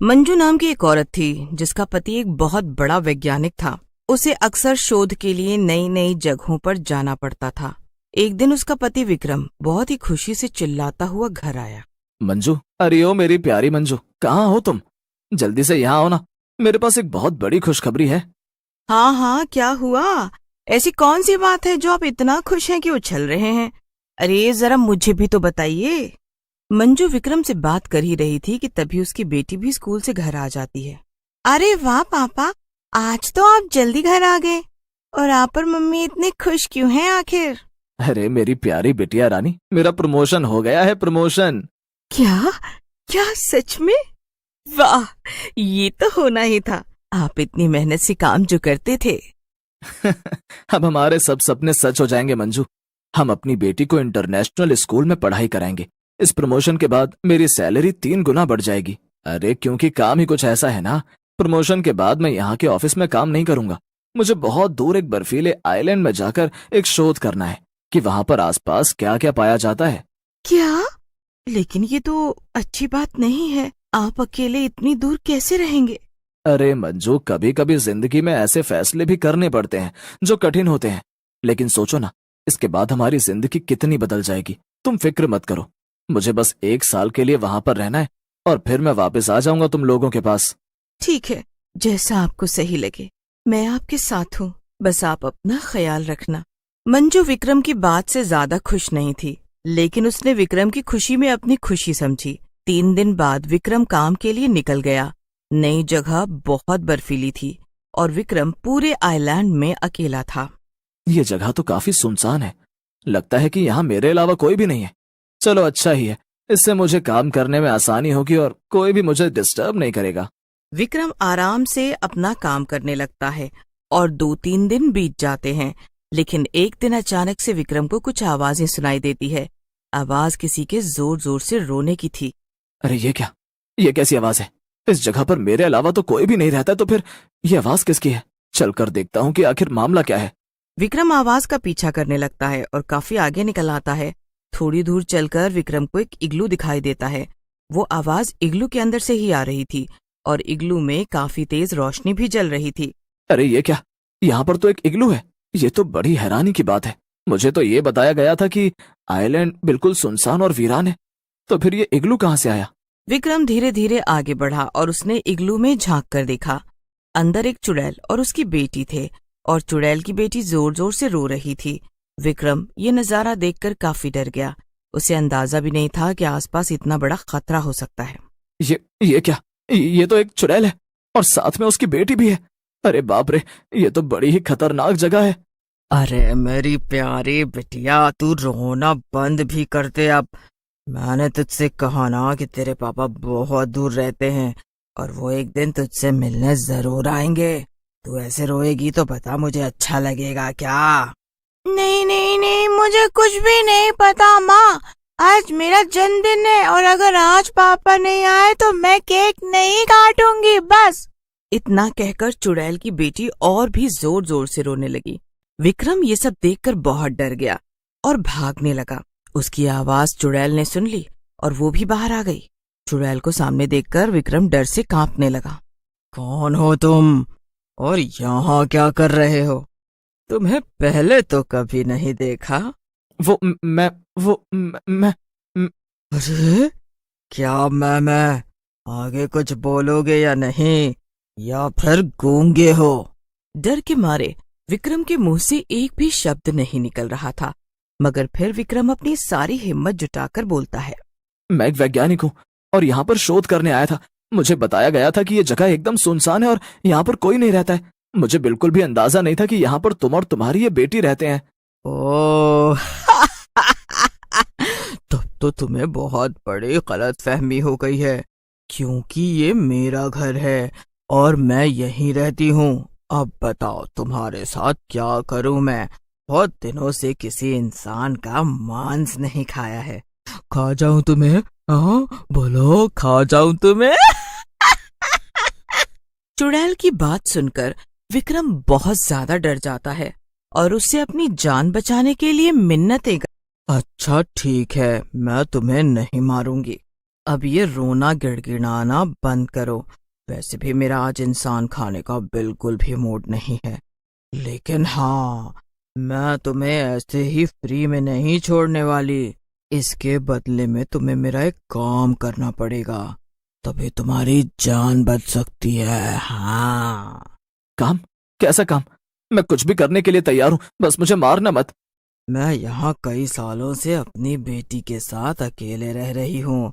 मंजू नाम की एक औरत थी जिसका पति एक बहुत बड़ा वैज्ञानिक था। उसे अक्सर शोध के लिए नई नई जगहों पर जाना पड़ता था। एक दिन उसका पति विक्रम बहुत ही खुशी से चिल्लाता हुआ घर आया। मंजू, अरे ओ मेरी प्यारी मंजू, कहाँ हो तुम? जल्दी से यहाँ आओ ना, मेरे पास एक बहुत बड़ी खुशखबरी है। हाँ हाँ, क्या हुआ? ऐसी कौन सी बात है जो आप इतना खुश हैं कि उछल रहे हैं? अरे जरा मुझे भी तो बताइए। मंजू विक्रम से बात कर ही रही थी कि तभी उसकी बेटी भी स्कूल से घर आ जाती है। अरे वाह पापा, आज तो आप जल्दी घर आ गए। और आप और मम्मी इतने खुश क्यों हैं आखिर? अरे मेरी प्यारी बिटिया रानी, मेरा प्रमोशन हो गया है, प्रमोशन। क्या? क्या सच में? वाह, ये तो होना ही था। आप इतनी मेहनत से काम जो करते थे। अब हमारे सब सपने सच हो जाएंगे मंजू। हम अपनी बेटी को इंटरनेशनल स्कूल में पढ़ाई कराएंगे। इस प्रमोशन के बाद मेरी सैलरी 3 गुना बढ़ जाएगी। अरे क्योंकि काम ही कुछ ऐसा है ना, प्रमोशन के बाद मैं यहाँ के ऑफिस में काम नहीं करूंगा। मुझे बहुत दूर एक बर्फीले आइलैंड में जाकर एक शोध करना है कि वहां पर आसपास क्या क्या पाया जाता है। क्या? लेकिन ये तो अच्छी बात नहीं है। आप अकेले इतनी दूर कैसे रहेंगे? अरे मंजू, कभी कभी जिंदगी में ऐसे फैसले भी करने पड़ते हैं जो कठिन होते हैं। लेकिन सोचो ना, इसके बाद हमारी जिंदगी कितनी बदल जाएगी। तुम फिक्र मत करो, मुझे बस 1 साल के लिए वहां पर रहना है और फिर मैं वापस आ जाऊंगा तुम लोगों के पास। ठीक है, जैसा आपको सही लगे। मैं आपके साथ हूँ, बस आप अपना ख्याल रखना। मंजू विक्रम की बात से ज्यादा खुश नहीं थी, लेकिन उसने विक्रम की खुशी में अपनी खुशी समझी। 3 दिन बाद विक्रम काम के लिए निकल गया। नई जगह बहुत बर्फीली थी और विक्रम पूरे आइलैंड में अकेला था। ये जगह तो काफी सुनसान है। लगता है कि यहाँ मेरे अलावा कोई भी नहीं है। चलो अच्छा ही है, इससे मुझे काम करने में आसानी होगी और कोई भी मुझे डिस्टर्ब नहीं करेगा। विक्रम आराम से अपना काम करने लगता है और 2-3 दिन बीत जाते हैं। लेकिन एक दिन अचानक से विक्रम को कुछ आवाजें सुनाई देती है। आवाज किसी के जोर जोर से रोने की थी। अरे ये क्या? ये कैसी आवाज है? इस जगह पर मेरे अलावा तो कोई भी नहीं रहता, तो फिर ये आवाज किसकी है? चलकर देखता हूँ कि आखिर मामला क्या है। विक्रम आवाज का पीछा करने लगता है और काफी आगे निकल आता है। थोड़ी दूर चलकर विक्रम को एक इग्लू दिखाई देता है। वो आवाज इग्लू के अंदर से ही आ रही थी और इग्लू में काफी तेज रोशनी भी जल रही थी। अरे ये क्या? यहाँ पर तो एक इग्लू है। ये तो बड़ी हैरानी की बात है। मुझे तो ये बताया गया था कि आइलैंड बिल्कुल सुनसान और वीरान है, तो फिर ये इग्लू कहाँ से आया? विक्रम धीरे धीरे आगे बढ़ा और उसने इग्लू में झांक कर देखा। अंदर एक चुड़ैल और उसकी बेटी थे और चुड़ैल की बेटी जोर जोर से रो रही थी। विक्रम ये नजारा देखकर काफी डर गया। उसे अंदाजा भी नहीं था कि आसपास इतना बड़ा खतरा हो सकता है। ये क्या? ये तो एक चुड़ैल है और साथ में उसकी बेटी भी है। अरे बाप रे, ये तो बड़ी ही खतरनाक जगह है। अरे मेरी प्यारी बिटिया, तू रोना बंद भी कर दे अब। मैंने तुझसे कहा ना कि तेरे पापा बहुत दूर रहते हैं और वो एक दिन तुझसे मिलने जरूर आएंगे। तू ऐसे रोएगी तो पता मुझे अच्छा लगेगा क्या? नहीं नहीं नहीं, मुझे कुछ भी नहीं पता माँ। आज मेरा जन्मदिन है और अगर आज पापा नहीं आए तो मैं केक नहीं काटूंगी बस। इतना कहकर चुड़ैल की बेटी और भी जोर जोर से रोने लगी। विक्रम ये सब देखकर बहुत डर गया और भागने लगा। उसकी आवाज चुड़ैल ने सुन ली और वो भी बाहर आ गई। चुड़ैल को सामने देखकर विक्रम डर से कांपने लगा। कौन हो तुम और यहाँ क्या कर रहे हो? तुम्हें पहले तो कभी नहीं देखा। वो म- मैं वो म- मैं म- अरे क्या मैं आगे कुछ बोलोगे या नहीं, या फिर गूंगे हो? डर के मारे विक्रम के मुंह से एक भी शब्द नहीं निकल रहा था, मगर फिर विक्रम अपनी सारी हिम्मत जुटाकर बोलता है। मैं एक वैज्ञानिक हूँ और यहाँ पर शोध करने आया था। मुझे बताया गया था कि ये जगह एकदम सुनसान है और यहाँ पर कोई नहीं रहता है। मुझे बिल्कुल भी अंदाजा नहीं था कि यहाँ पर तुम और तुम्हारी ये बेटी रहते हैं। ओह तब तो तुम्हें बहुत बड़ी गलतफहमी हो गई है, क्योंकि ये मेरा घर है और मैं यहीं रहती हूँ। अब बताओ तुम्हारे साथ क्या करूँ मैं? बहुत दिनों से किसी इंसान का मांस नहीं खाया है। खा जाऊं तुम्हें? हाँ बोलो, खा जाऊं तुम्हें? चुड़ैल की बात सुनकर विक्रम बहुत ज्यादा डर जाता है और उससे अपनी जान बचाने के लिए मिन्नतें। अच्छा ठीक है, मैं तुम्हें नहीं मारूंगी, अब ये रोना गिड़गिड़ाना बंद करो। वैसे भी मेरा आज इंसान खाने का बिल्कुल भी मूड नहीं है, लेकिन हाँ, मैं तुम्हें ऐसे ही फ्री में नहीं छोड़ने वाली। इसके बदले में तुम्हें मेरा एक काम करना पड़ेगा, तभी तुम्हारी जान बच सकती है। हाँ। काम? कैसा काम? मैं कुछ भी करने के लिए तैयार हूँ, बस मुझे मारना मत। मैं यहाँ कई सालों से अपनी बेटी के साथ अकेले रह रही हूँ।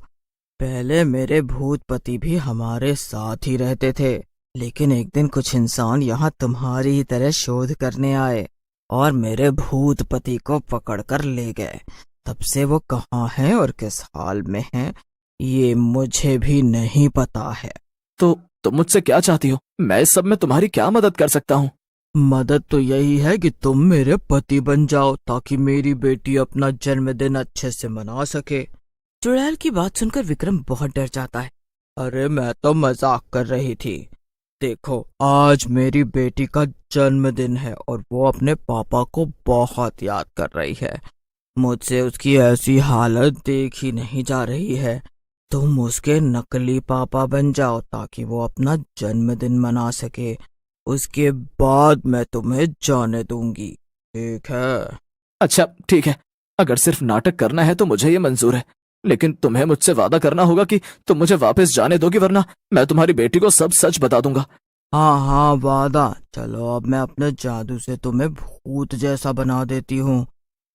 पहले मेरे भूत पति भी हमारे साथ ही रहते थे, लेकिन एक दिन कुछ इंसान यहाँ तुम्हारी ही तरह शोध करने आए और मेरे भूत पति को पकड़कर ले गए। तब से वो कहाँ हैं और किस हाल में हैं, ये मुझे भी नहीं पता है। तो तुम मुझसे क्या चाहती हो? मैं इस सब में तुम्हारी क्या मदद कर सकता हूँ? मदद तो यही है कि तुम मेरे पति बन जाओ, ताकि मेरी बेटी अपना जन्मदिन अच्छे से मना सके। चुड़ैल की बात सुनकर विक्रम बहुत डर जाता है। अरे मैं तो मजाक कर रही थी। देखो, आज मेरी बेटी का जन्मदिन है और वो अपने पापा को बहुत याद कर रही है। मुझसे उसकी ऐसी हालत देखी नहीं जा रही है। तुम उसके नकली पापा बन जाओ ताकि वो अपना जन्मदिन मना सके। उसके बाद मैं तुम्हें जाने दूंगी, ठीक है? अच्छा ठीक है, अगर सिर्फ नाटक करना है तो मुझे ये मंजूर है, लेकिन तुम्हें मुझसे वादा करना होगा कि तुम मुझे वापस जाने दोगी, वरना मैं तुम्हारी बेटी को सब सच बता दूंगा। हाँ हाँ, वादा। चलो, अब मैं अपने जादू से तुम्हें भूत जैसा बना देती हूँ,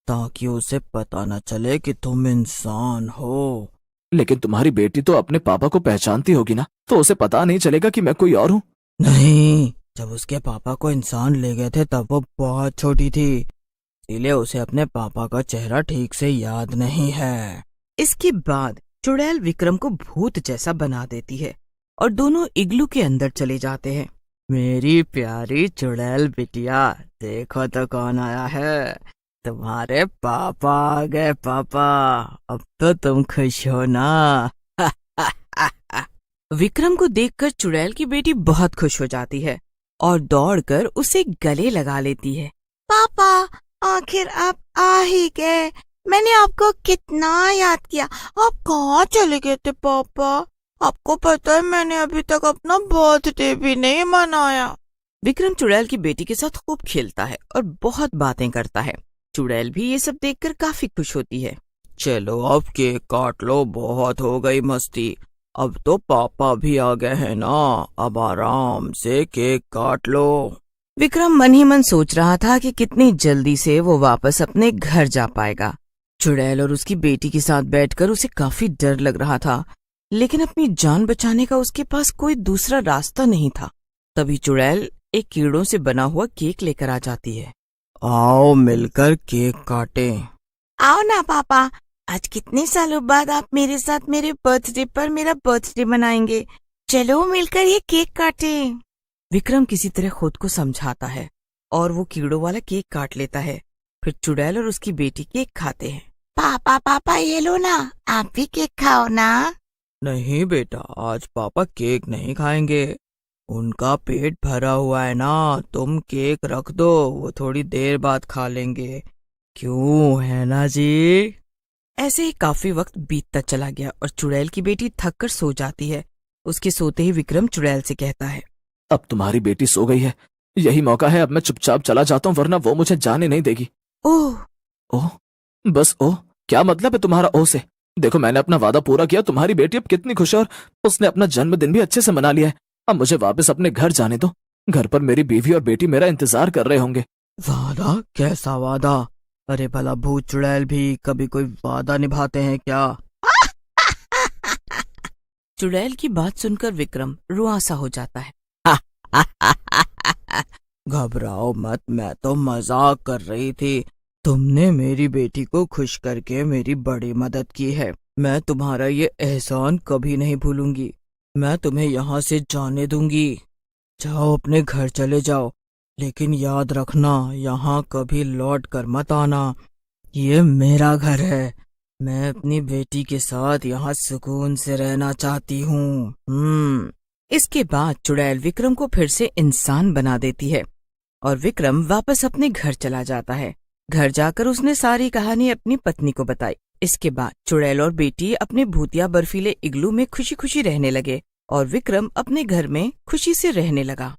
ताकि उसे पता न चले कि तुम इंसान हो। लेकिन तुम्हारी बेटी तो अपने पापा को पहचानती होगी ना, तो उसे पता नहीं चलेगा कि मैं कोई और हूँ। नहीं, जब उसके पापा को इंसान ले गए थे तब वो बहुत छोटी थी, इसीलिए उसे अपने पापा का चेहरा ठीक से याद नहीं है। इसके बाद चुड़ैल विक्रम को भूत जैसा बना देती है और दोनों इग्लू के अंदर चले जाते हैं। मेरी प्यारी चुड़ैल बिटिया, देखो तो कौन आया है। तुम्हारे पापा आ गए। पापा, अब तो तुम खुश हो ना? विक्रम को देखकर चुड़ैल की बेटी बहुत खुश हो जाती है और दौड़कर उसे गले लगा लेती है। पापा, आखिर आप आ ही गए। मैंने आपको कितना याद किया। आप कहाँ चले गए थे पापा? आपको पता है मैंने अभी तक अपना बर्थडे भी नहीं मनाया। विक्रम चुड़ैल की बेटी के साथ खूब खेलता है और बहुत बातें करता है। चुड़ैल भी ये सब देखकर काफी खुश होती है। चलो अब केक काट लो, बहुत हो गई मस्ती। अब तो पापा भी आ गए हैं ना, अब आराम से केक काट लो। विक्रम मन ही मन सोच रहा था कि कितनी जल्दी से वो वापस अपने घर जा पाएगा। चुड़ैल और उसकी बेटी के साथ बैठकर उसे काफी डर लग रहा था, लेकिन अपनी जान बचाने का उसके पास कोई दूसरा रास्ता नहीं था। तभी चुड़ैल एक कीड़ों से बना हुआ केक लेकर आ जाती है। आओ मिलकर केक काटें। आओ ना पापा, आज कितने सालों बाद आप मेरे साथ मेरे बर्थडे पर मेरा बर्थडे मनाएंगे। चलो मिलकर ये केक काटें। विक्रम किसी तरह खुद को समझाता है और वो कीड़ों वाला केक काट लेता है। फिर चुड़ैल और उसकी बेटी केक खाते हैं। पापा पापा, ये लो ना, आप भी केक खाओ ना। नहीं बेटा, आज पापा केक नहीं खाएंगे। उनका पेट भरा हुआ है ना, तुम केक रख दो, वो थोड़ी देर बाद खा लेंगे। क्यों, है ना जी? ऐसे ही काफी वक्त बीतता चला गया और चुड़ैल की बेटी थक कर सो जाती है। उसके सोते ही विक्रम चुड़ैल से कहता है, अब तुम्हारी बेटी सो गई है, यही मौका है, अब मैं चुपचाप चला जाता हूँ, वरना वो मुझे जाने नहीं देगी। ओह ओह? बस ओह? क्या मतलब है तुम्हारा ओह से? देखो, मैंने अपना वादा पूरा किया, तुम्हारी बेटी अब कितनी खुश है और उसने अपना जन्मदिन भी अच्छे से मना लिया है। अब मुझे वापस अपने घर जाने दो। घर पर मेरी बीवी और बेटी मेरा इंतजार कर रहे होंगे। वादा? कैसा वादा? अरे भला भूत चुड़ैल भी कभी कोई वादा निभाते हैं क्या? चुड़ैल की बात सुनकर विक्रम रुआसा हो जाता है। घबराओ मत, मैं तो मजाक कर रही थी। तुमने मेरी बेटी को खुश करके मेरी बड़ी मदद की है। मैं तुम्हारा ये एहसान कभी नहीं भूलूंगी। मैं तुम्हें यहाँ से जाने दूंगी। जाओ, अपने घर चले जाओ, लेकिन याद रखना, यहाँ कभी लौट कर मत आना। ये मेरा घर है। मैं अपनी बेटी के साथ यहाँ सुकून से रहना चाहती हूँ। इसके बाद चुड़ैल विक्रम को फिर से इंसान बना देती है और विक्रम वापस अपने घर चला जाता है। घर जाकर उसने सारी कहानी अपनी पत्नी को बताई। इसके बाद चुड़ैल और बेटी अपने भूतिया बर्फीले इग्लू में खुशी खुशी रहने लगे और विक्रम अपने घर में खुशी से रहने लगा।